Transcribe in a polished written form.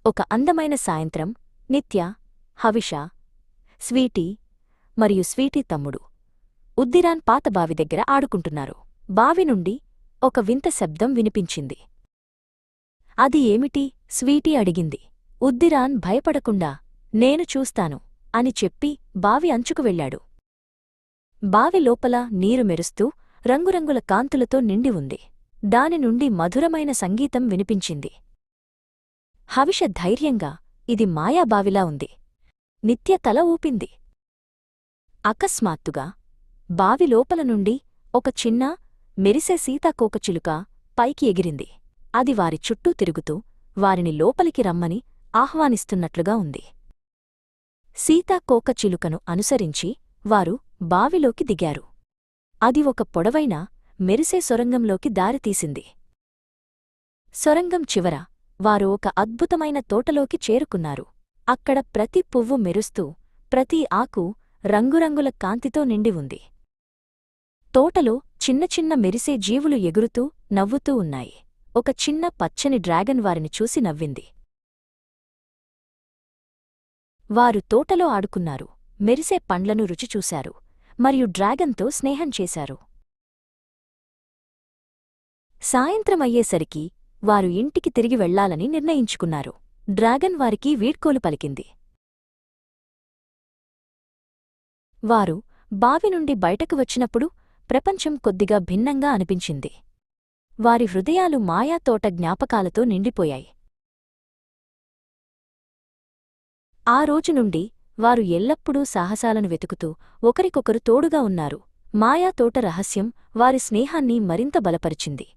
ఒక అందమైన సాయంత్రం నిత్య, హవిష, స్వీటీ మరియు స్వీటీ తమ్ముడు ఉద్దిరాన్ పాత బావి దగ్గర ఆడుకుంటున్నారు. బావి నుండి ఒక వింత శబ్దం వినిపించింది. అది ఏమిటి? స్వీటీ అడిగింది. ఉద్దిరాన్ భయపడకుండా నేను చూస్తాను అని చెప్పి బావి అంచుకు వెళ్ళాడు. బావి లోపల నీరు మెరుస్తూ రంగురంగుల కాంతులతో నిండి ఉంది. దాని నుండి మధురమైన సంగీతం వినిపించింది. హవిష ధైర్యంగా ఇది మాయాబావిలా ఉంది. నిత్య తల ఊపింది. అకస్మాత్తుగా బావి లోపల నుండి ఒక చిన్న మెరిసే సీతాకోకచిలుక పైకి ఎగిరింది. అది వారి చుట్టూ తిరుగుతూ వారిని లోపలికి రమ్మని ఆహ్వానిస్తున్నట్లుగా ఉంది. సీతాకోకచిలుకను అనుసరించి వారు బావిలోకి దిగారు. అది ఒక పొడవైన మెరిసే సొరంగంలోకి దారితీసింది. సొరంగం చివర వారు ఒక అద్భుతమైన తోటలోకి చేరుకున్నారు. అక్కడ ప్రతి పువ్వు మెరుస్తూ ప్రతి ఆకు రంగురంగుల కాంతితో నిండి ఉంది. తోటలో చిన్న చిన్న మెరిసే జీవులు ఎగురుతూ నవ్వుతూ ఉన్నాయి. ఒక చిన్న పచ్చని డ్రాగన్ వారిని చూసి నవ్వింది. వారు తోటలో ఆడుకున్నారు, మెరిసే పండ్లను రుచిచూశారు మరియు డ్రాగన్తో స్నేహం చేశారు. సాయంత్రమయ్యేసరికి వారు ఇంటికి తిరిగి వెళ్లాలని నిర్ణయించుకున్నారు. డ్రాగన్ వారికి వీడ్కోలు పలికింది. వారు బావి నుండి బయటకు వచ్చినప్పుడు ప్రపంచం కొద్దిగా భిన్నంగా అనిపించింది. వారి హృదయాలు మాయాతోట జ్ఞాపకాలతో నిండిపోయాయి. ఆ రోజు నుండి వారు ఎల్లప్పుడూ సాహసాలను వెతుకుతూ ఒకరికొకరు తోడుగా ఉన్నారు. మాయాతోట రహస్యం వారి స్నేహాన్ని మరింత బలపరిచింది.